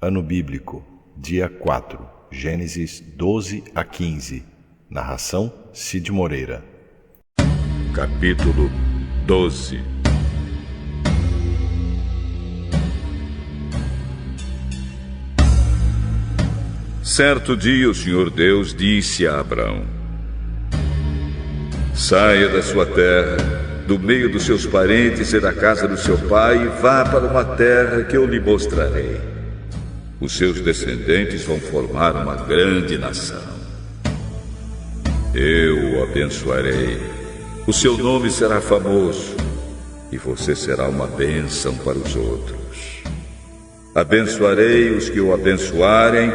Ano Bíblico, dia 4, Gênesis 12 a 15. Narração Cid Moreira. Capítulo 12. Certo dia o Senhor Deus disse a Abrão: saia da sua terra, do meio dos seus parentes e da casa do seu pai, e vá para uma terra que eu lhe mostrarei. Os seus descendentes vão formar uma grande nação. Eu o abençoarei. O seu nome será famoso, e você será uma bênção para os outros. Abençoarei os que o abençoarem,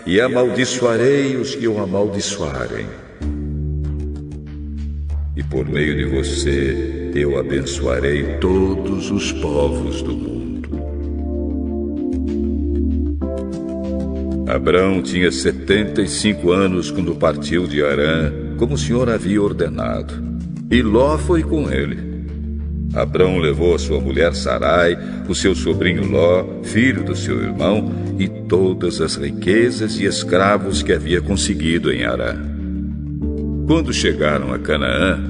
e amaldiçoarei os que o amaldiçoarem. E por meio de você, eu abençoarei todos os povos do mundo. Abrão tinha 75 anos quando partiu de Harã, como o Senhor havia ordenado, e Ló foi com ele. Abrão levou a sua mulher Sarai, o seu sobrinho Ló, filho do seu irmão, e todas as riquezas e escravos que havia conseguido em Harã. Quando chegaram a Canaã,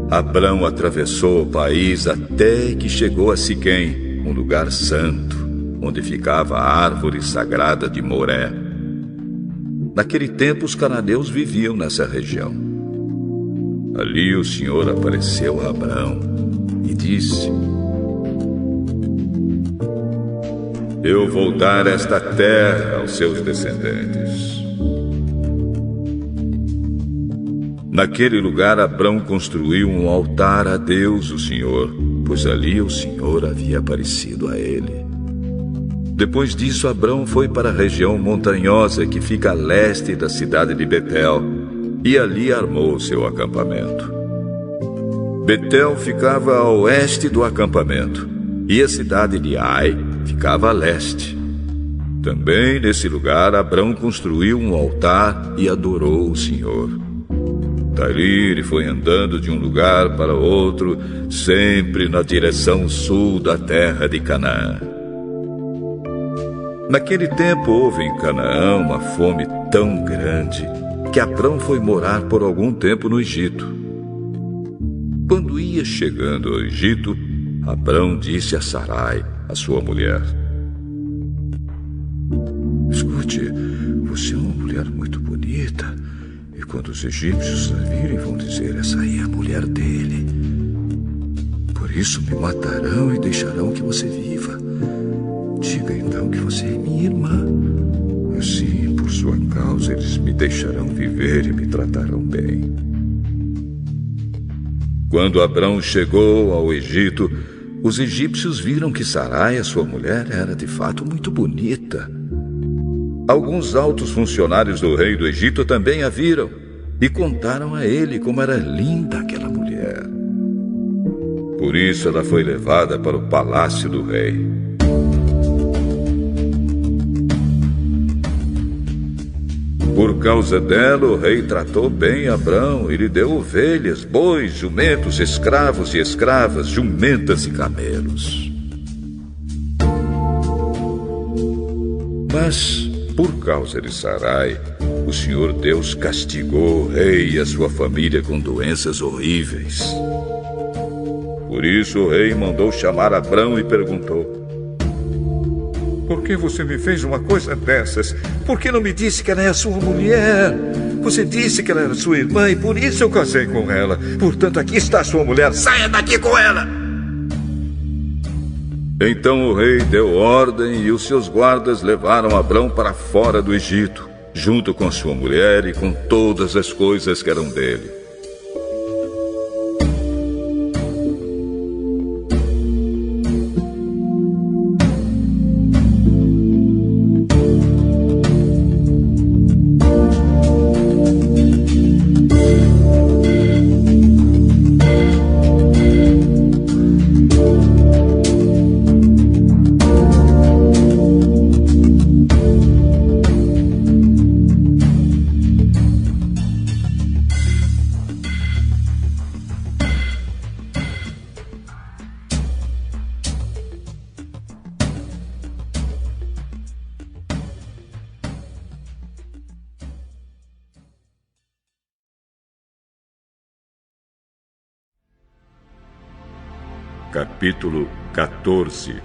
Abrão atravessou o país até que chegou a Siquém, um lugar santo, onde ficava a árvore sagrada de Moré. Naquele tempo, os cananeus viviam nessa região. Ali o Senhor apareceu a Abrão e disse: eu vou dar esta terra aos seus descendentes. Naquele lugar, Abrão construiu um altar a Deus, o Senhor, pois ali o Senhor havia aparecido a ele. Depois disso, Abrão foi para a região montanhosa que fica a leste da cidade de Betel, e ali armou seu acampamento. Betel ficava a oeste do acampamento, e a cidade de Ai ficava a leste. Também nesse lugar, Abrão construiu um altar e adorou o Senhor. Dali ele foi andando de um lugar para outro, sempre na direção sul da terra de Canaã. Naquele tempo houve em Canaã uma fome tão grande que Abrão foi morar por algum tempo no Egito. Quando ia chegando ao Egito, Abrão disse a Sarai, a sua mulher: escute, você é uma mulher muito bonita, e quando os egípcios a virem vão dizer: essa aí é a mulher dele. Por isso me matarão e deixarão que você viva. Diga então que você é minha irmã. Assim, por sua causa, eles me deixarão viver e me tratarão bem. Quando Abrão chegou ao Egito, os egípcios viram que Sarai, a sua mulher, era de fato muito bonita. Alguns altos funcionários do rei do Egito também a viram e contaram a ele como era linda aquela mulher. Por isso ela foi levada para o palácio do rei. Por causa dela, o rei tratou bem Abrão e lhe deu ovelhas, bois, jumentos, escravos e escravas, jumentas e camelos. Mas, por causa de Sarai, o Senhor Deus castigou o rei e a sua família com doenças horríveis. Por isso o rei mandou chamar Abrão e perguntou: por que você me fez uma coisa dessas? Por que não me disse que ela é a sua mulher? Você disse que ela era sua irmã e por isso eu casei com ela. Portanto, aqui está a sua mulher. Saia daqui com ela! Então o rei deu ordem e os seus guardas levaram Abrão para fora do Egito, junto com sua mulher e com todas as coisas que eram dele. Capítulo 14.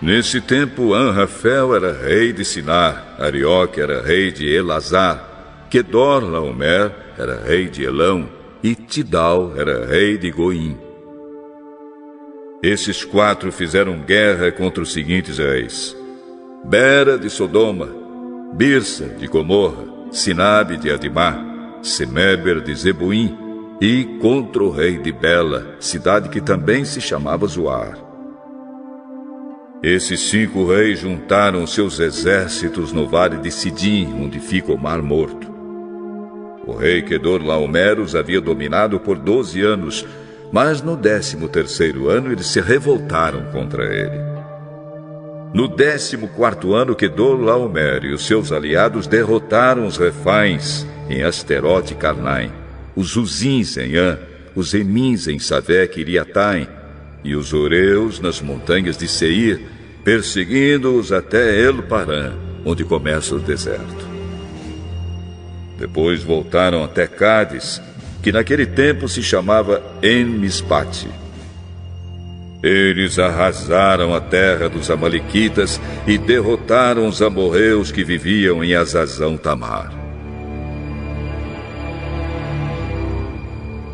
Nesse tempo, Anrafel era rei de Sinar, Arioque era rei de Elazar, Quedorlaomer era rei de Elão e Tidal era rei de Goim. Esses 4 fizeram guerra contra os seguintes reis: Bera de Sodoma, Birsa de Gomorra, Sinabe de Adimá, Semeber de Zeboim e contra o rei de Bela, cidade que também se chamava Zoar. Esses 5 reis juntaram seus exércitos no vale de Sidim, onde fica o Mar Morto. O rei Quedorlaomer os havia dominado por 12 anos, mas no 13º ano eles se revoltaram contra ele. No 14º ano, Quedorlaomer e os seus aliados derrotaram os Refains em Asterote e Carnaim, os Uzins em An, os Emins em Savé e Iriataim, e os Oreus nas montanhas de Seir, perseguindo-os até El-Parã, onde começa o deserto. Depois voltaram até Cádiz, que naquele tempo se chamava En-Mispate. Eles arrasaram a terra dos amalequitas e derrotaram os amorreus que viviam em Azazão-Tamar.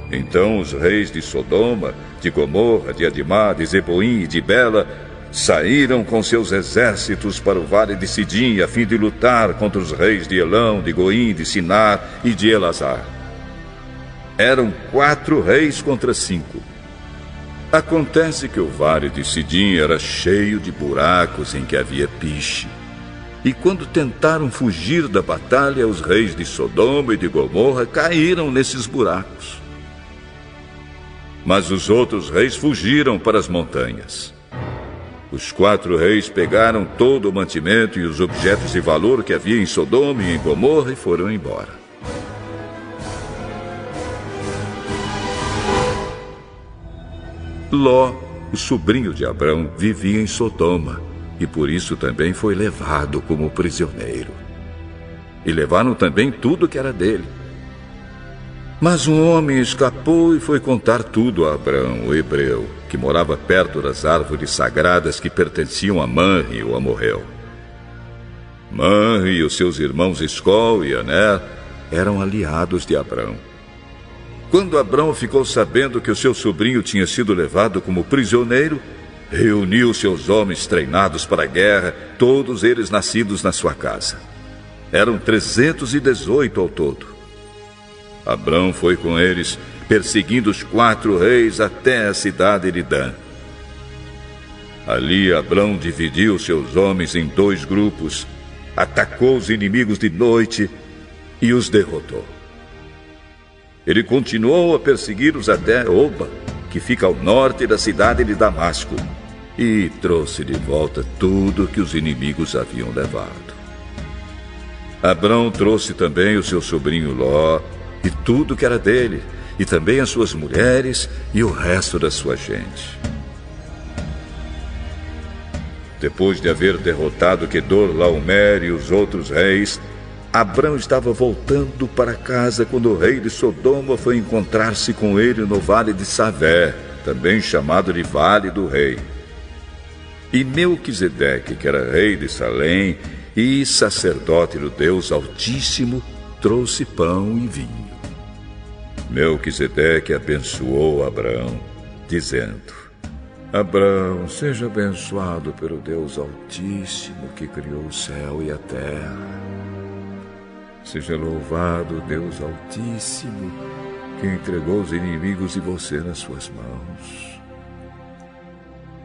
Então os reis de Sodoma, de Gomorra, de Adimá, de Zeboim e de Bela saíram com seus exércitos para o vale de Sidim a fim de lutar contra os reis de Elão, de Goim, de Sinar e de Elazar. Eram 4 reis contra 5. Acontece que o vale de Sidim era cheio de buracos em que havia piche. E quando tentaram fugir da batalha, os reis de Sodoma e de Gomorra caíram nesses buracos. Mas os outros reis fugiram para as montanhas. Os 4 reis pegaram todo o mantimento e os objetos de valor que havia em Sodoma e em Gomorra e foram embora. Ló, o sobrinho de Abrão, vivia em Sodoma e por isso também foi levado como prisioneiro. E levaram também tudo que era dele. Mas um homem escapou e foi contar tudo a Abrão, o hebreu, que morava perto das árvores sagradas que pertenciam a Manre, o amorreu. Manre e os seus irmãos Escol e Aner eram aliados de Abrão. Quando Abrão ficou sabendo que o seu sobrinho tinha sido levado como prisioneiro, reuniu seus homens treinados para a guerra, todos eles nascidos na sua casa. Eram 318 ao todo. Abrão foi com eles, perseguindo os 4 reis até a cidade de Dan. Ali Abrão dividiu seus homens em 2 grupos, atacou os inimigos de noite e os derrotou. Ele continuou a persegui-los até Oba, que fica ao norte da cidade de Damasco, e trouxe de volta tudo que os inimigos haviam levado. Abrão trouxe também o seu sobrinho Ló, e tudo que era dele, e também as suas mulheres e o resto da sua gente. Depois de haver derrotado Quedorlaomer e os outros reis, Abrão estava voltando para casa quando o rei de Sodoma foi encontrar-se com ele no vale de Savé, também chamado de Vale do Rei. E Melquisedeque, que era rei de Salém e sacerdote do Deus Altíssimo, trouxe pão e vinho. Melquisedeque abençoou Abrão, dizendo: Abrão, seja abençoado pelo Deus Altíssimo que criou o céu e a terra. Seja louvado o Deus Altíssimo que entregou os inimigos de você nas suas mãos.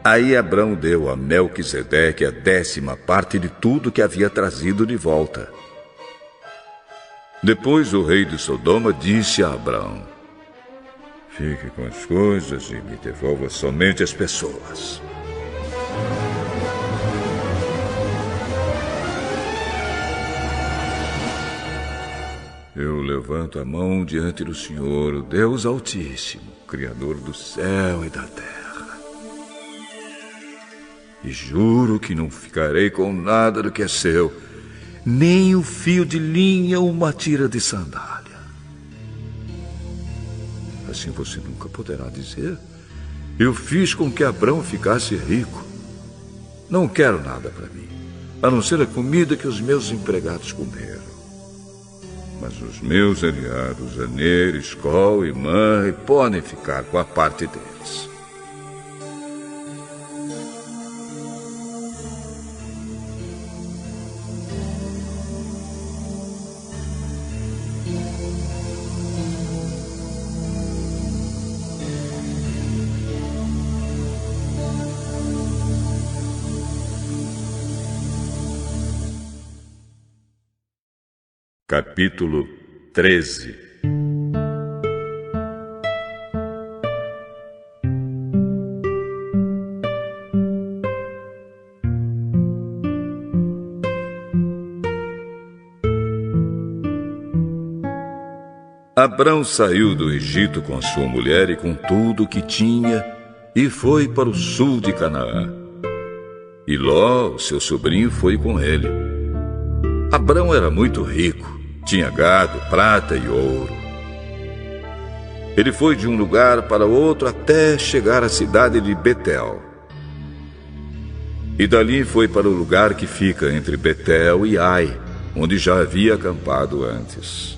Aí Abrão deu a Melquisedeque a 10ª parte de tudo que havia trazido de volta. Depois o rei de Sodoma disse a Abrão: Fique com as coisas e me devolva somente as pessoas. Eu levanto a mão diante do Senhor, o Deus Altíssimo, Criador do céu e da terra. E juro que não ficarei com nada do que é seu, nem o fio de linha ou uma tira de sandália. assim você nunca poderá dizer. Eu fiz com que Abrão ficasse rico. Não quero nada para mim, a não ser a comida que os meus empregados comeram. Mas os meus aliados, Aner, Escol e Manre, podem ficar com a parte deles. Capítulo 13. Abrão saiu do Egito com sua mulher e com tudo o que tinha e foi para o sul de Canaã. E Ló, seu sobrinho, foi com ele. Abrão era muito rico, tinha gado, prata e ouro. Ele foi de um lugar para outro até chegar à cidade de Betel. E dali foi para o lugar que fica entre Betel e Ai, onde já havia acampado antes.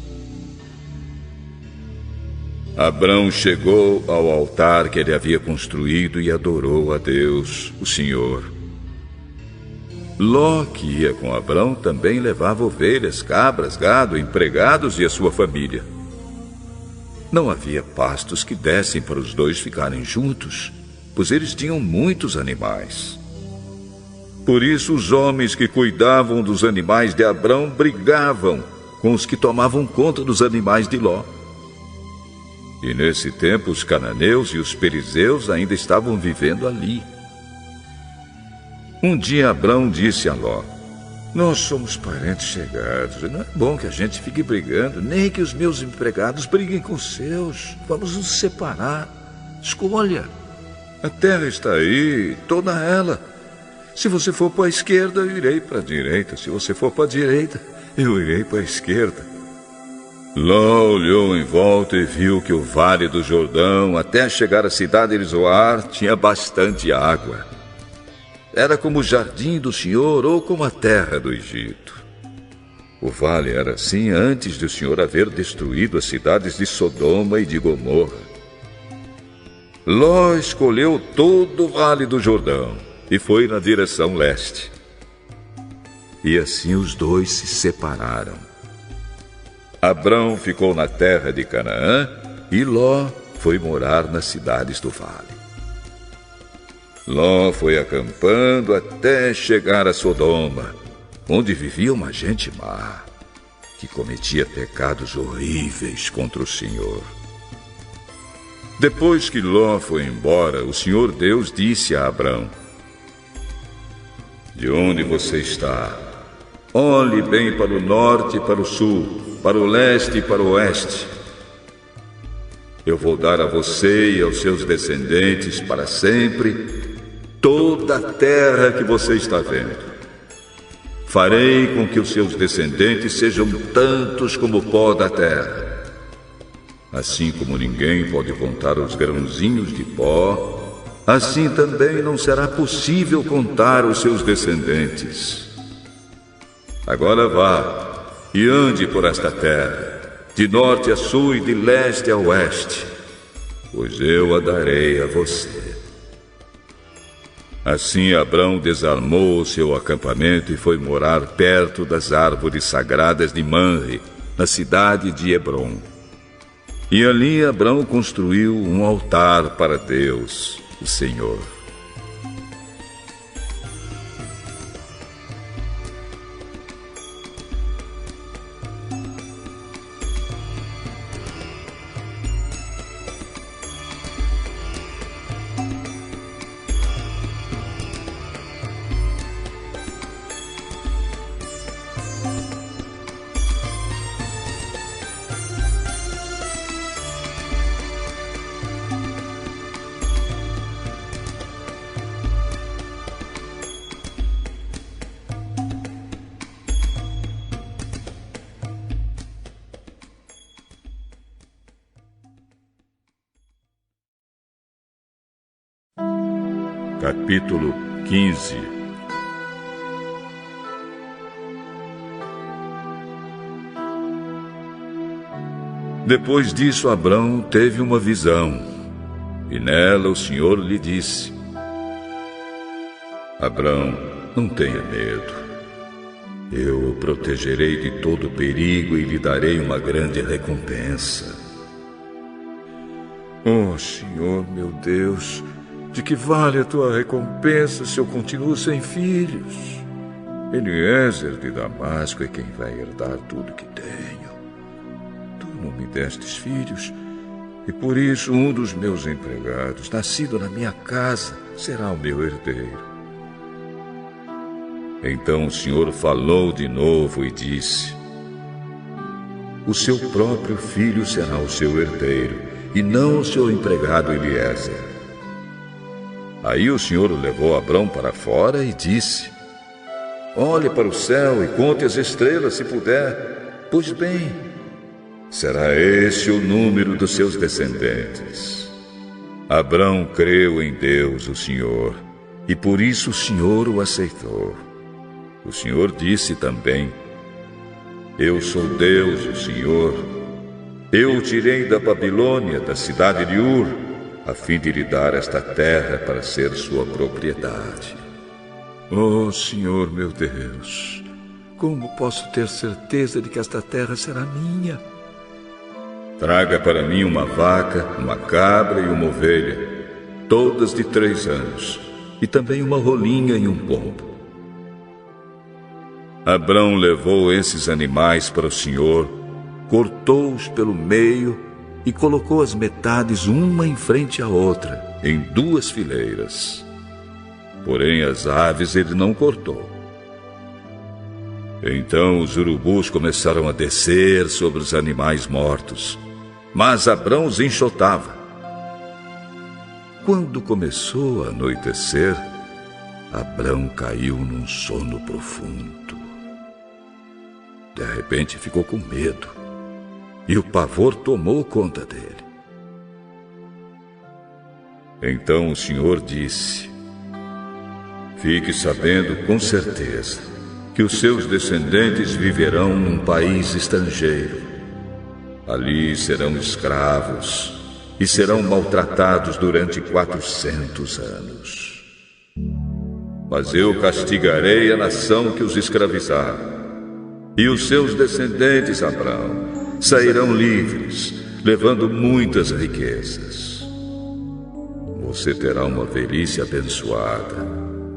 Abrão chegou ao altar que ele havia construído e adorou a Deus, o Senhor. Ló, que ia com Abrão, também levava ovelhas, cabras, gado, empregados e a sua família. Não havia pastos que dessem para os dois ficarem juntos, pois eles tinham muitos animais. Por isso os homens que cuidavam dos animais de Abrão brigavam com os que tomavam conta dos animais de Ló. E nesse tempo os cananeus e os perizeus ainda estavam vivendo ali. Um dia Abrão disse a Ló: nós somos parentes chegados, e não é bom que a gente fique brigando, nem que os meus empregados briguem com os seus. Vamos nos separar. Escolha. A terra está aí, toda ela. Se você for para a esquerda, eu irei para a direita. Se você for para a direita, eu irei para a esquerda. Ló olhou em volta e viu que o vale do Jordão, até chegar à cidade de Zoar, tinha bastante água. Era como o jardim do Senhor ou como a terra do Egito. O vale era assim antes de o Senhor haver destruído as cidades de Sodoma e de Gomorra. Ló escolheu todo o vale do Jordão e foi na direção leste. E assim os dois se separaram. Abrão ficou na terra de Canaã e Ló foi morar nas cidades do vale. Ló foi acampando até chegar a Sodoma, onde vivia uma gente má, que cometia pecados horríveis contra o Senhor. Depois que Ló foi embora, o Senhor Deus disse a Abrão: de onde você está? Olhe bem para o norte e para o sul, para o leste e para o oeste. Eu vou dar a você e aos seus descendentes para sempre toda a terra que você está vendo. Farei com que os seus descendentes sejam tantos como o pó da terra. Assim como ninguém pode contar os grãozinhos de pó, assim também não será possível contar os seus descendentes. Agora vá e ande por esta terra, de norte a sul e de leste a oeste, pois eu a darei a você. Assim Abrão desarmou o seu acampamento e foi morar perto das árvores sagradas de Manre, na cidade de Hebrom. E ali Abrão construiu um altar para Deus, o Senhor. Capítulo 15. Depois disso, Abrão teve uma visão, e nela o Senhor lhe disse: Abrão, não tenha medo. Eu o protegerei de todo perigo e lhe darei uma grande recompensa. Oh, Senhor, meu Deus, de que vale a tua recompensa se eu continuo sem filhos? Eliezer de Damasco é quem vai herdar tudo que tenho. Tu não me destes filhos, e por isso um dos meus empregados, nascido na minha casa, será o meu herdeiro. Então o Senhor falou de novo e disse: o seu próprio filho será o seu herdeiro, e não o seu empregado Eliezer. Aí o Senhor levou Abrão para fora e disse: olhe para o céu e conte as estrelas, se puder. Pois bem, será esse o número dos seus descendentes. Abrão creu em Deus, o Senhor, e por isso o Senhor o aceitou. O Senhor disse também: eu sou Deus, o Senhor. Eu o tirei da Babilônia, da cidade de Ur, a fim de lhe dar esta terra para ser sua propriedade. Oh, Senhor meu Deus, como posso ter certeza de que esta terra será minha? Traga para mim uma vaca, uma cabra e uma ovelha, todas de 3 anos, e também uma rolinha e um pombo. Abrão levou esses animais para o Senhor, cortou-os pelo meio e colocou as metades uma em frente à outra, em 2 fileiras. Porém, as aves ele não cortou. Então os urubus começaram a descer sobre os animais mortos, mas Abrão os enxotava. Quando começou a anoitecer, Abrão caiu num sono profundo. De repente ficou com medo, e o pavor tomou conta dele. Então o Senhor disse: fique sabendo com certeza que os seus descendentes viverão num país estrangeiro. Ali serão escravos e serão maltratados durante 400 anos. Mas eu castigarei a nação que os escravizar. E os seus descendentes, Abrão, sairão livres, levando muitas riquezas. Você terá uma velhice abençoada,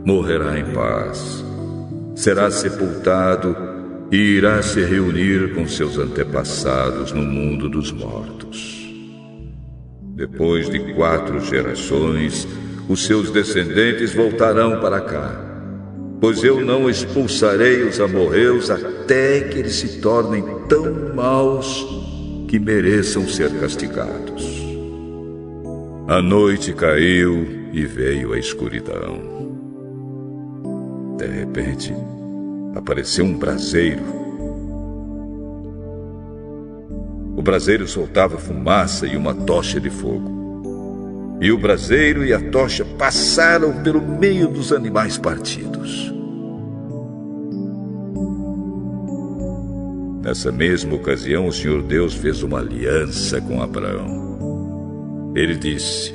morrerá em paz, será sepultado e irá se reunir com seus antepassados no mundo dos mortos. Depois de 4 gerações, os seus descendentes voltarão para cá, pois eu não expulsarei os amorreus até que eles se tornem tão maus que mereçam ser castigados. A noite caiu e veio a escuridão. De repente, apareceu um braseiro. O braseiro soltava fumaça e uma tocha de fogo. E o braseiro e a tocha passaram pelo meio dos animais partidos. Nessa mesma ocasião, o Senhor Deus fez uma aliança com Abraão. Ele disse: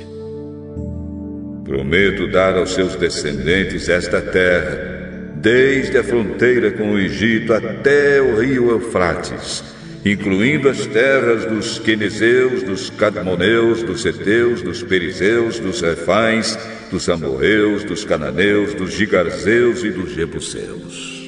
prometo dar aos seus descendentes esta terra, desde a fronteira com o Egito até o rio Eufrates, incluindo as terras dos quenezeus, dos cadmoneus, dos heteus, dos perizeus, dos refães, dos amorreus, dos cananeus, dos gigarzeus e dos jebuseus.